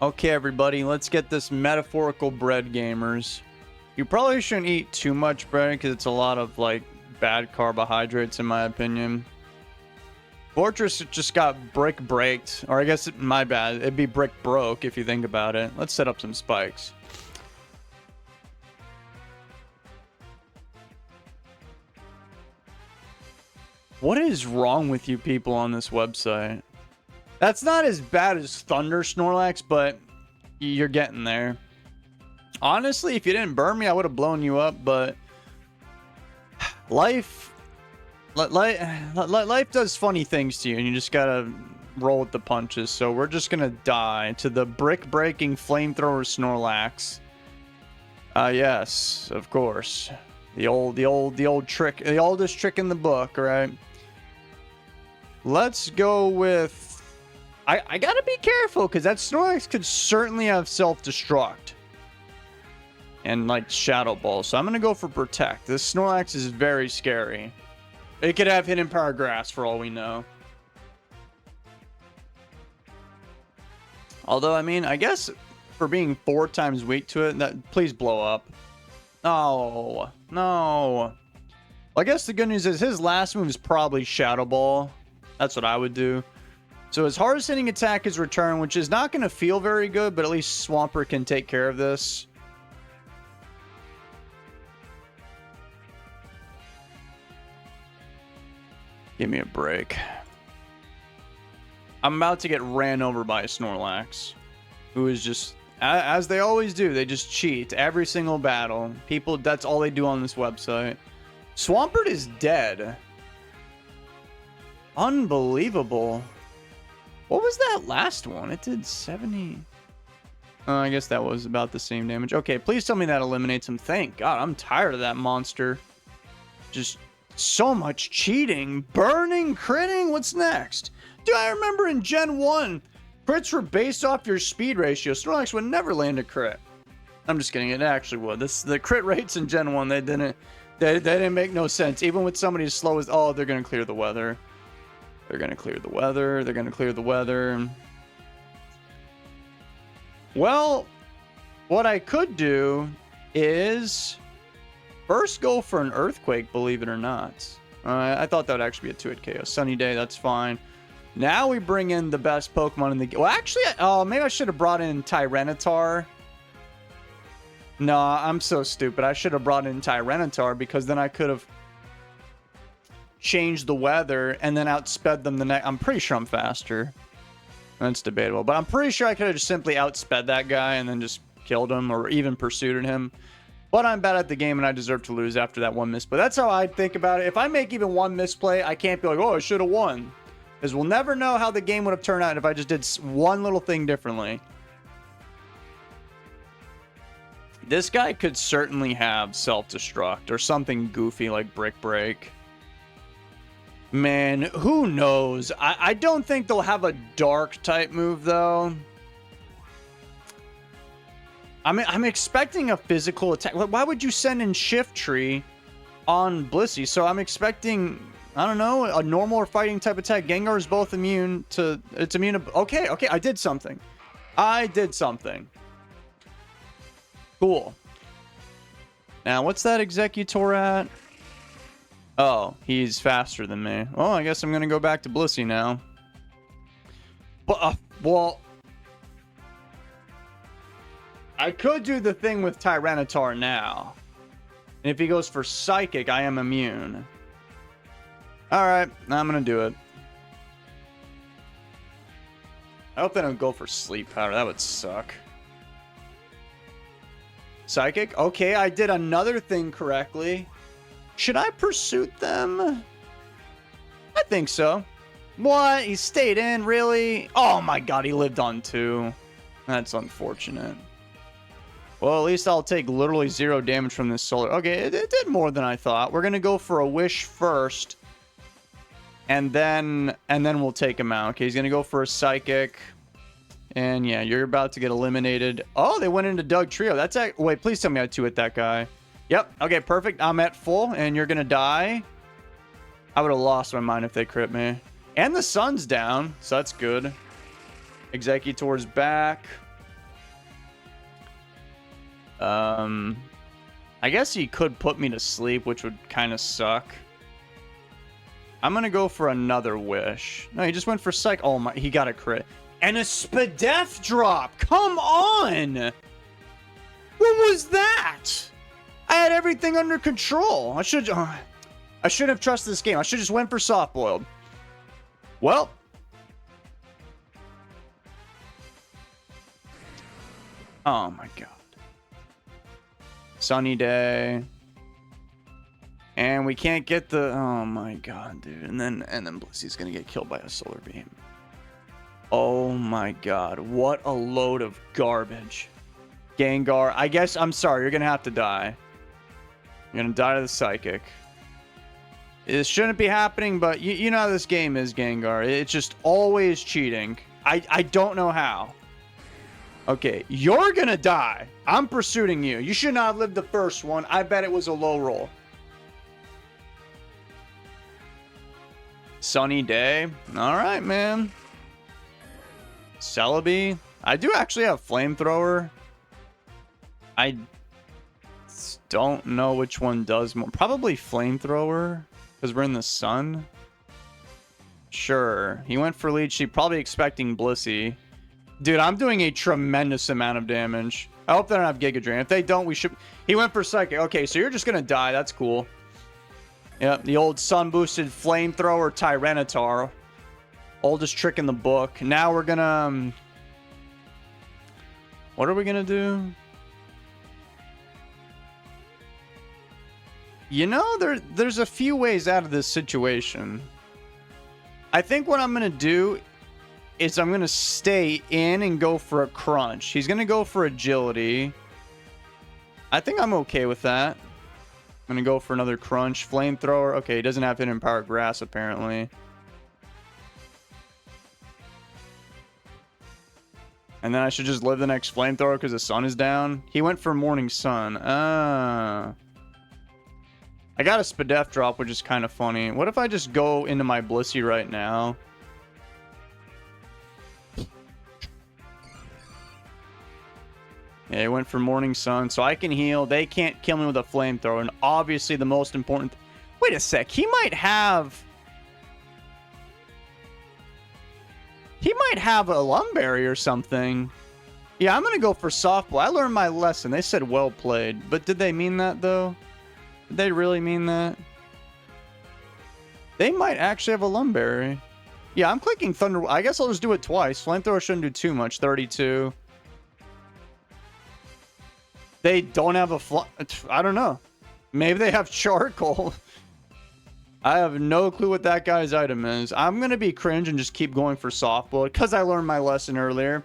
Okay, everybody, let's get this metaphorical bread, gamers. You probably shouldn't eat too much bread because it's a lot of, like, bad carbohydrates, in my opinion. Moltres just got brick braked, or I guess, my bad, it'd be brick broke if you think about it. Let's set up some spikes. What is wrong with you people on this website? That's not as bad as Thunder Snorlax, but you're getting there. Honestly, if you didn't burn me, I would have blown you up, but life does funny things to you, and you just gotta roll with the punches. So we're just gonna die to the brick-breaking Flamethrower Snorlax. Yes, of course. The old trick, the oldest trick in the book, right? Let's go with... I gotta be careful, because that Snorlax could certainly have self-destruct. And, like, Shadow Ball. So I'm gonna go for Protect. This Snorlax is very scary. It could have Hidden Power Grass, for all we know. Although, I mean, I guess for being 4 times weak to it, that please blow up. No. No. Well, I guess the good news is his last move is probably Shadow Ball. That's what I would do. So his hardest hitting attack is Return, which is not going to feel very good, but at least Swampert can take care of this. Give me a break. I'm about to get ran over by a Snorlax, who is just, as they always do, they just cheat every single battle. People, that's all they do on this website. Swampert is dead. Unbelievable. What was that last one? It did 70. I guess that was about the same damage. Okay, please tell me that eliminates him. Thank God, I'm tired of that monster. Just so much cheating. Burning, critting, what's next? Dude, I remember in Gen 1, crits were based off your speed ratio. Snorlax would never land a crit. I'm just kidding, it actually would. The crit rates in Gen 1, they didn't make no sense. Even with somebody as slow as, oh, they're going to clear the weather. They're going to clear the weather. They're going to clear the weather. Well, what I could do is first go for an Earthquake, believe it or not. I thought that would actually be a 2-hit KO. Sunny Day, that's fine. Now we bring in the best Pokemon in the game. Well, actually, maybe I should have brought in Tyranitar. No, I'm so stupid. I should have brought in Tyranitar because then I could have changed the weather and then outsped them the next. I'm pretty sure I'm faster. That's debatable, but I'm pretty sure I could have just simply outsped that guy and then just killed him or even pursued him. But I'm bad at the game and I deserve to lose after that one misplay. That's how I think about it. If I make even one misplay, I can't be like, oh, I should have won. Because we'll never know how the game would have turned out if I just did one little thing differently. This guy could certainly have self-destruct or something goofy like Brick Break. Man, who knows? I don't think they'll have a dark type move, though. I'm expecting a physical attack. Why would you send in Shift Tree on Blissey? So I'm expecting, I don't know, a normal or fighting type attack. Gengar is both immune to... It's immune to... Okay, I did something. I did something. Cool. Now, what's that Exeggutor at? Oh, he's faster than me. Oh, I guess I'm going to go back to Blissey now. But, well... I could do the thing with Tyranitar now. And if he goes for Psychic, I am immune. Alright, I'm going to do it. I hope they don't go for Sleep Powder. That would suck. Psychic? Okay, I did another thing correctly. Should I pursue them? I think so. What? He stayed in? Really? Oh my god, he lived on 2. That's unfortunate. Well, at least I'll take literally 0 damage from this solar. Okay, it did more than I thought. We're going to go for a Wish first. And then we'll take him out. Okay, he's going to go for a Psychic. And yeah, you're about to get eliminated. Oh, they went into Doug Trio. That's wait, please tell me I 2-hit that guy. Yep. Okay, perfect. I'm at full, and you're going to die. I would have lost my mind if they crit me. And the sun's down, so that's good. Exeggutor's back. I guess he could put me to sleep, which would kind of suck. I'm going to go for another wish. No, he just went for psych. Oh my, he got a crit. And a Spadef drop. Come on. What was that? I had everything under control. I should have trusted this game. I should just went for soft boiled. Well. Oh my god. Sunny day. And we can't get the... Oh my god, dude. And then Blissey's gonna get killed by a solar beam. Oh my god. What a load of garbage. Gengar. I guess... I'm sorry. You're gonna have to die. You're gonna die to the psychic. This shouldn't be happening, but you know how this game is, Gengar. It's just always cheating. I don't know how. Okay, you're gonna die. I'm pursuing you. You should not have lived the first one. I bet it was a low roll. Sunny day. All right, man. Celebi. I do actually have Flamethrower. I don't know which one does more. Probably Flamethrower, because we're in the sun. Sure. He went for lead sheep, probably expecting Blissey. Dude, I'm doing a tremendous amount of damage. I hope they don't have Giga Drain. If they don't, we should... He went for Psychic. Okay, so you're just going to die. That's cool. Yep, the old sun-boosted Flamethrower Tyranitar. Oldest trick in the book. Now we're going to... What are we going to do? You know, there's a few ways out of this situation. I think what I'm going to do is I'm going to stay in and go for a crunch. He's going to go for agility. I think I'm okay with that. I'm going to go for another crunch. Flamethrower. Okay, he doesn't have hidden power grass, apparently. And then I should just live the next Flamethrower because the sun is down. He went for morning sun. I got a Spadef drop, which is kind of funny. What if I just go into my Blissey right now? Yeah, he went for morning sun, so I can heal. They can't kill me with a Flamethrower. And obviously the most important... Wait a sec. He might have a Lumberry or something. Yeah, I'm going to go for softball. I learned my lesson. They said well played. But did they mean that, though? Did they really mean that? They might actually have a Lumberry. Yeah, I'm clicking Thunder. I guess I'll just do it twice. Flamethrower shouldn't do too much. 32. They don't have a I don't know. Maybe they have charcoal. I have no clue what that guy's item is. I'm going to be cringe and just keep going for softball because I learned my lesson earlier.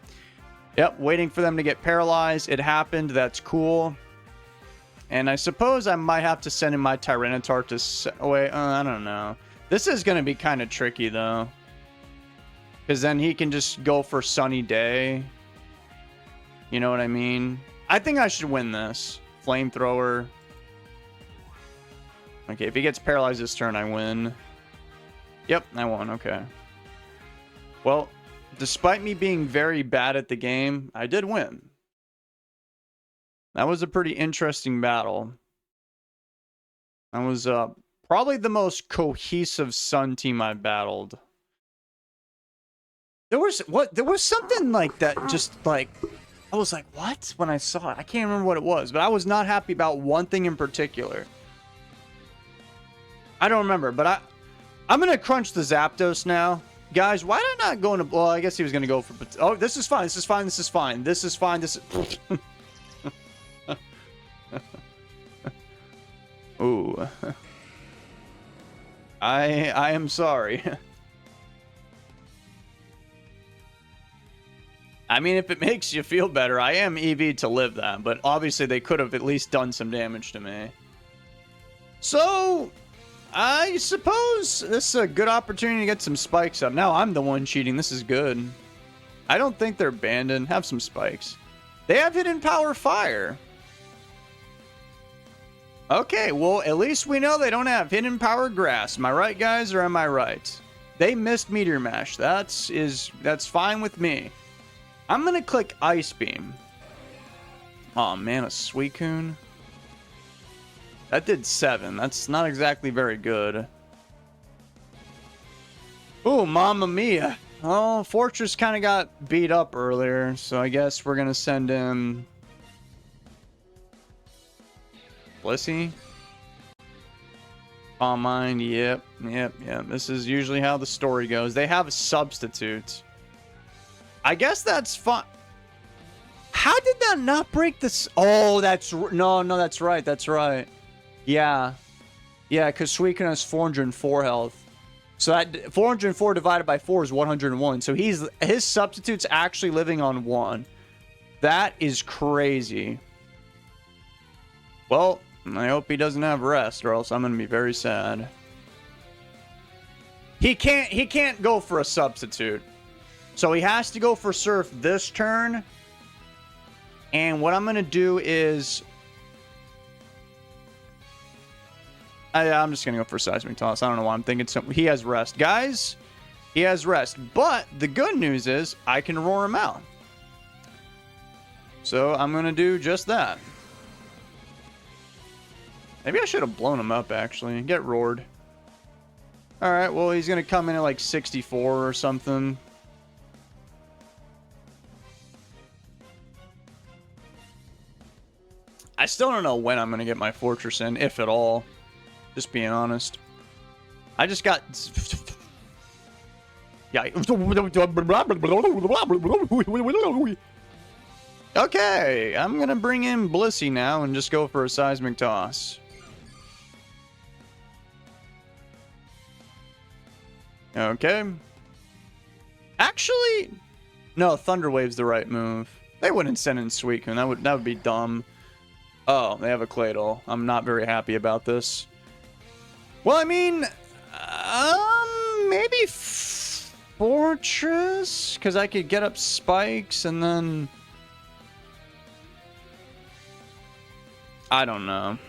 Yep, waiting for them to get paralyzed. It happened. That's cool. And I suppose I might have to send in my Tyranitar to... Wait, I don't know. This is going to be kind of tricky, though. Because then he can just go for Sunny Day. You know what I mean? I think I should win this. Flamethrower. Okay, if he gets paralyzed this turn, I win. Yep, I won. Okay. Well, despite me being very bad at the game, I did win. That was a pretty interesting battle. That was probably the most cohesive Sun team I battled. There was something like that, just like... I was like, what? When I saw it. I can't remember what it was, but I was not happy about one thing in particular. I don't remember, but I'm going to crunch the Zapdos now. Guys, why did I not go into... Well, I guess he was going to go for... Oh, this is fine. This is fine. This is fine. This is fine. This is... Ooh. I am sorry. I mean, if it makes you feel better, I am EV to live that, but obviously they could have at least done some damage to me. So, I suppose this is a good opportunity to get some spikes up. Now I'm the one cheating. This is good. I don't think they're abandoned. Have some spikes. They have hidden power fire. Okay, well, at least we know they don't have hidden power grass. Am I right, guys, or am I right? They missed Meteor Mash. That's fine with me. I'm going to click Ice Beam. Oh man, a Suicune. That did 7. That's not exactly very good. Oh, Mamma Mia. Oh, Fortress kind of got beat up earlier, so I guess we're going to send in Blissey. Calm Mind, yep. This is usually how the story goes. They have substitutes. I guess that's fun. How did that not break this? Oh, that's... No, that's right. That's right. Yeah. Yeah, because Suicune has 404 health. So that 404 divided by 4 is 101. So his substitute's actually living on 1. That is crazy. Well, I hope he doesn't have rest, or else I'm gonna be very sad. He can't go for a substitute. So he has to go for Surf this turn. And what I'm gonna do is I'm just going to go for Seismic Toss. I don't know why I'm thinking so. He has rest. Guys, he has rest. But the good news is I can roar him out. So I'm going to do just that. Maybe I should have blown him up, actually. Get roared. All right, well, he's going to come in at like 64 or something. I still don't know when I'm going to get my Fortress in, if at all. Just being honest. I just got... Yeah. Okay, I'm going to bring in Blissey now and just go for a Seismic Toss. Okay. Actually, no, Thunder Wave's the right move. They wouldn't send in Suicune. That would be dumb. Oh, they have a Claydol. I'm not very happy about this. Well, I mean, maybe Fortress, because I could get up spikes and then I don't know,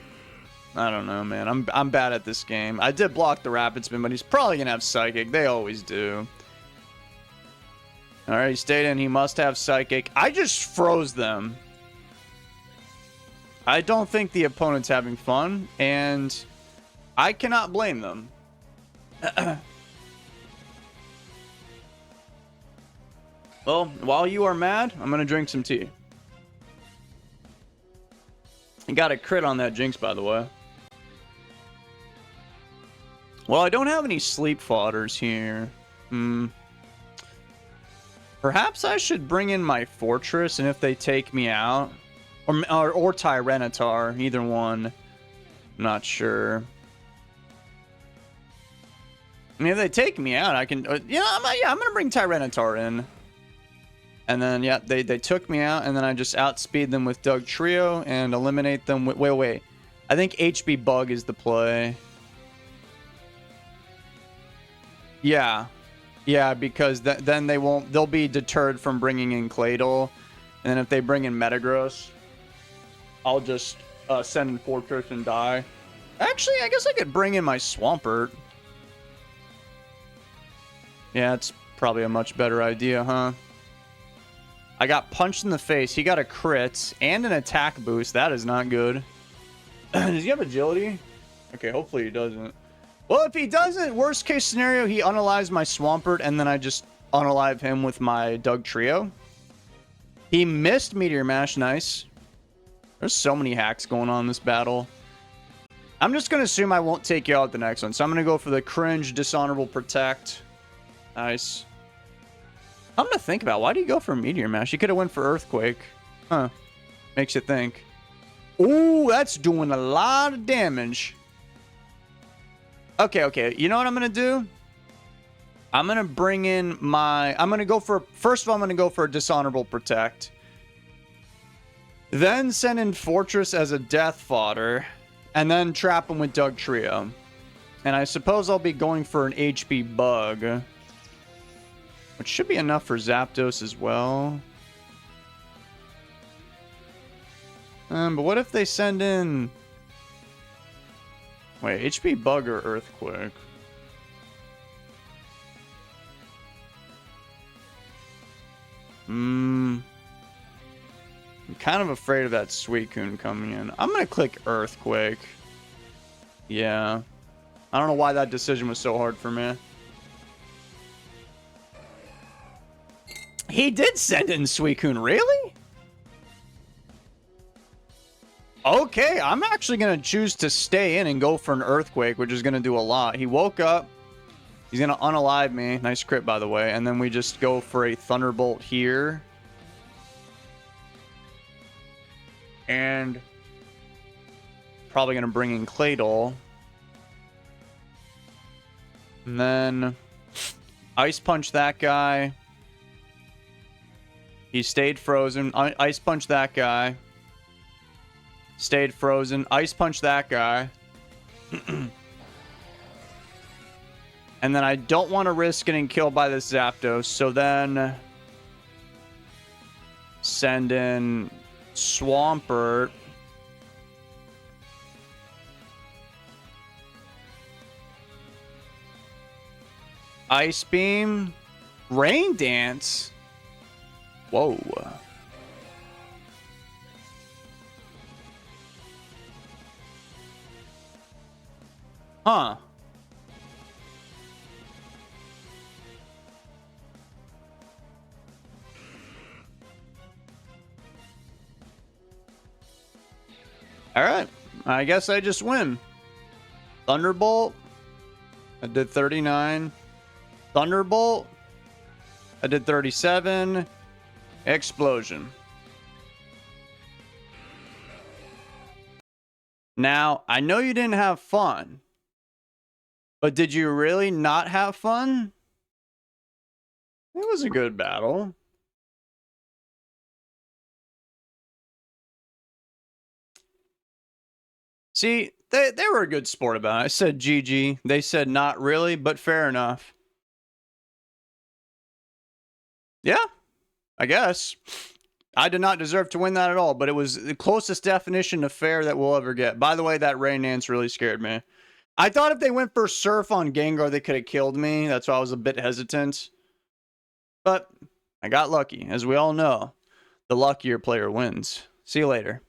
man. I'm bad at this game. I did block the Rapid Spin, but he's probably gonna have Psychic. They always do. All right, he stayed in. He must have Psychic. I just froze them. I don't think the opponent's having fun, and I cannot blame them. Well, while you are mad, I'm going to drink some tea. I got a crit on that Jinx, by the way. Well, I don't have any sleep fodders here. Perhaps I should bring in my Fortress, and if they take me out... Or Tyranitar, either one. I'm not sure. I mean, if they take me out, I can... yeah, I'm going to bring Tyranitar in. And then, yeah, they took me out, and then I just outspeed them with Doug Trio and eliminate them with... Wait. I think HB Bug is the play. Yeah. Yeah, because then they won't... They'll be deterred from bringing in Claydol. And then if they bring in Metagross, I'll just send in Fortress and die. Actually, I guess I could bring in my Swampert. Yeah, it's probably a much better idea, huh? I got punched in the face. He got a crit and an attack boost. That is not good. Does he have agility? Okay, hopefully he doesn't. Well, if he doesn't, worst case scenario, he unalives my Swampert, and then I just unalive him with my Doug Trio. He missed Meteor Mash. Nice. There's so many hacks going on in this battle. I'm just going to assume I won't take you out the next one. So I'm going to go for the Cringe, Dishonorable Protect. Nice. I'm going to think about, why do you go for Meteor Mash? You could have went for Earthquake. Huh. Makes you think. Ooh, that's doing a lot of damage. Okay. You know what I'm going to do? I'm going to bring in my... I'm going to go for... First of all, I'm going to go for a Dishonorable Protect. Then send in Fortress as a death fodder. And then trap him with Doug Trio. And I suppose I'll be going for an HP Bug. Which should be enough for Zapdos as well. But what if they send in... Wait, HP Bug or Earthquake? I'm kind of afraid of that Suicune coming in. I'm going to click Earthquake. Yeah. I don't know why that decision was so hard for me. He did send in Suicune, really? Okay, I'm actually going to choose to stay in and go for an Earthquake, which is going to do a lot. He woke up. He's going to unalive me. Nice crit, by the way. And then we just go for a Thunderbolt here. And probably going to bring in Claydol. And then Ice Punch that guy. He stayed frozen. Ice Punch that guy. Stayed frozen. Ice Punch that guy. And then I don't want to risk getting killed by this Zapdos. So then send in Swampert. Ice Beam. Rain Dance. Whoa. Huh. Alright. I guess I just win. Thunderbolt. I did 39. Thunderbolt. I did 37. Explosion. Now, I know you didn't have fun. But did you really not have fun? It was a good battle. See, they were a good sport about it. I said GG. They said not really, but fair enough. Yeah, I guess. I did not deserve to win that at all, but it was the closest definition of fair that we'll ever get. By the way, that Rain Dance really scared me. I thought if they went for Surf on Gengar, they could have killed me. That's why I was a bit hesitant. But I got lucky. As we all know, the luckier player wins. See you later.